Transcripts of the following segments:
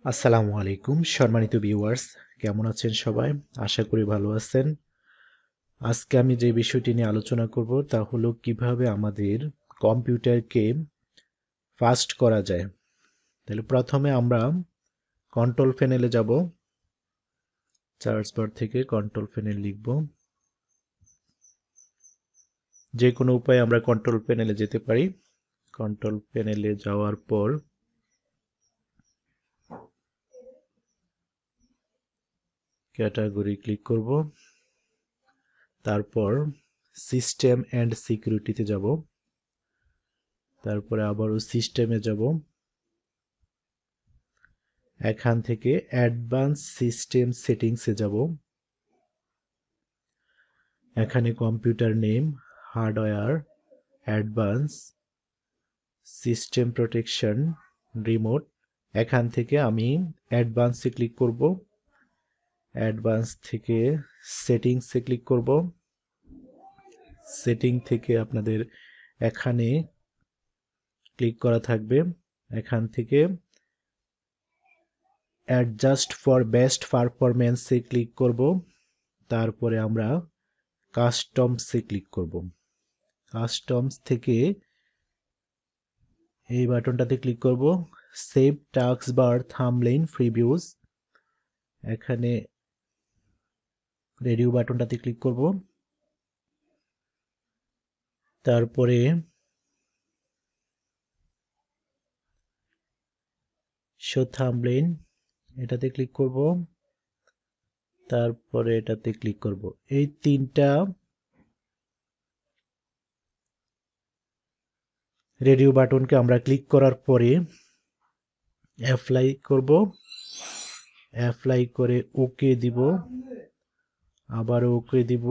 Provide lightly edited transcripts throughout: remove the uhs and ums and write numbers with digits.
আসসালামু আলাইকুম সম্মানিত ভিউয়ার্স, কেমন আছেন সবাই? আশা করি ভালো আছেন। আজকে আমি যে বিষয়টি নিয়ে আলোচনা করব তা হলো কিভাবে আমাদের কম্পিউটারকে ফাস্ট করা যায়। তাহলে প্রথমে আমরা কন্ট্রোল প্যানেলে যাব। সার্চ বার থেকে কন্ট্রোল প্যানেল লিখব। যে কোনো উপায়ে আমরা কন্ট্রোল প্যানেলে যেতে পারি। কন্ট্রোল প্যানেলে যাওয়ার পর ক্যাটাগরি ক্লিক করব। তারপর সিস্টেম অ্যান্ড সিকিউরিটিতে যাব। তারপরে আবারও সিস্টেমে যাব। এখান থেকে অ্যাডভান্স সিস্টেম সেটিংসে যাব। এখানে computer name, hardware, advance, system protection, remote. এখান থেকে আমি অ্যাডভান্সে ক্লিক করব। অ্যাডভান্স থেকে সেটিংসে ক্লিক করব। সেটিং থেকে আপনাদের এখানে ক্লিক করা থাকবে। এখান থেকে অ্যাডজাস্ট ফর বেস্ট পারফরম্যান্সে ক্লিক করব। তারপরে আমরা কাস্টমসে ক্লিক করব। কাস্টমস থেকে এই বাটনটাতে ক্লিক করব। সেভ টাস্ক বার থাম্বনেইল প্রিভিউস। এখানে রেডিও বাটনটাতে ক্লিক করব। তারপরে শো থাম্বনেইল এটাতে ক্লিক করব। তারপরে এটাতে ক্লিক করব। এই তিনটা রেডিও বাটনকে আমরা ক্লিক করার পরে অ্যাপ্লাই করব। অ্যাপ্লাই করে ওকে দিব। আবার ওকে দিব।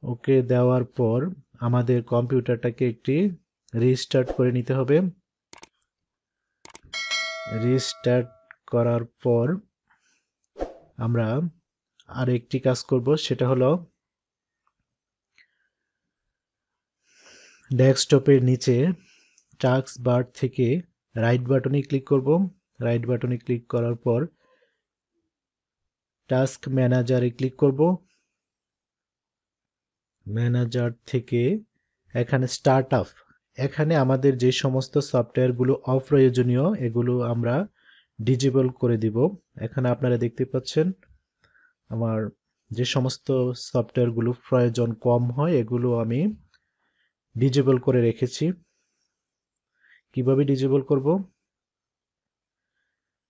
ওকে দেওয়ার পর আমাদের কম্পিউটারটাকে একটি রিস্টার্ট করে নিতে হবে। রিস্টার্ট করার পর আমরা আরেকটি কাজ করব, সেটা হলো ডেস্কটপের নিচে টাস্ক বার থেকে রাইট বাটনে ক্লিক করব। রাইট বাটনে ক্লিক করার পর টাস্ক ম্যানেজারে ক্লিক করব। ম্যানেজার থেকে এখানে স্টার্ট আপ, এখানে আমাদের যে সমস্ত সফটওয়্যারগুলো অপ্রয়োজনীয় এগুলো আমরা ডিজেবল করে দিব। এখানে আপনারা দেখতে পাচ্ছেন আমার যে সমস্ত সফটওয়্যারগুলো প্রয়োজন কম হয় এগুলো আমি ডিজেবল করে রেখেছি। কিভাবে ডিজেবল করব?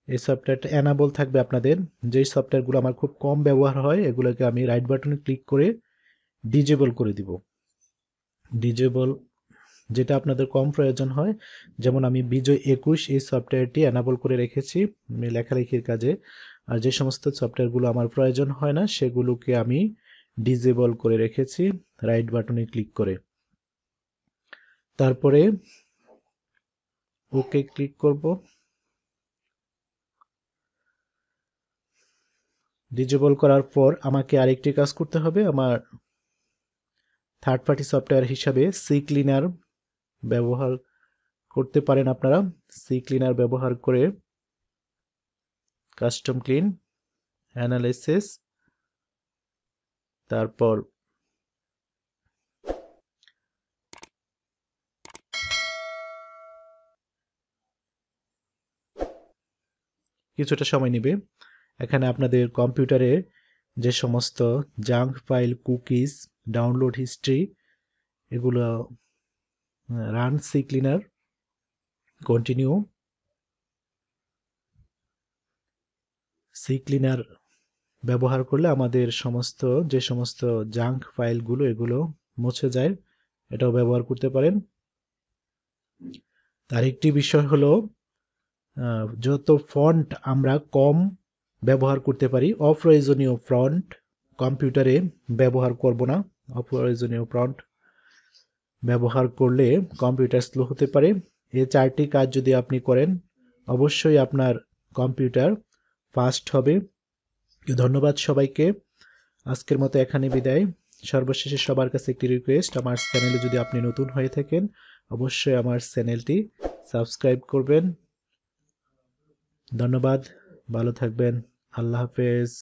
এই সফটওয়্যারটা এনাবল থাকবে আপনাদের। যেই সফটওয়্যারগুলো আমার খুব কম ব্যবহার হয় এগুলোকে আমি রাইট বাটনে ক্লিক করে ডিজেবল করে দিব। ডিজেবল যেটা আপনাদের কম প্রয়োজন হয়, যেমন আমি বিজয় 21 এই সফটওয়্যারটি এনাবল করে রেখেছি আমি লেখালেখির কাজে। আর যে সমস্ত সফটওয়্যারগুলো আমার প্রয়োজন হয় না সেগুলোকে আমি ডিজেবল করে রেখেছি রাইট বাটনে ক্লিক করে। তারপরে ওকে ক্লিক করব। ডিজেবল করার পর আমাকে আরেকটি কাজ করতে হবে। আমার থার্ড পার্টি সফটওয়্যার হিসাবে সি ক্লিনার ব্যবহার করতে পারেন আপনারা। সি ক্লিনার ব্যবহার করে কাস্টম ক্লিন, অ্যানালাইসিস, তারপর কিছুটা সময় নেবে। এখানে আপনাদের কম্পিউটারে যে সমস্ত junk file, cookies, download history এগুলো run C cleaner, continue. C cleaner ব্যবহার করলে আমাদের সমস্ত যে সমস্ত জাঙ্ক ফাইলগুলো এগুলো মুছে যায়। এটাও ব্যবহার করতে পারেন। তার একটি বিষয় হলো যত ফন্ট আমরা কম ব্যবহার করতে পারি, অপ্রয়োজনীয় ফন্ট কম্পিউটারে ব্যবহার করব না। অপ্রয়োজনীয় ফন্ট ব্যবহার করলে কম্পিউটার স্লো হতে পারে। এই চারটি কাজ যদি আপনি করেন অবশ্যই আপনার কম্পিউটার ফাস্ট হবে। ধন্যবাদ সবাইকে। আজকের মতো এখানে বিদায়। সর্বশেষে সবার কাছে একটি রিকোয়েস্ট, আমার চ্যানেলে যদি আপনি নতুন হয়ে থাকেন অবশ্যই আমার চ্যানেলটি সাবস্ক্রাইব করবেন। ধন্যবাদ, ভালো থাকবেন। আল্লাহ হাফেজ।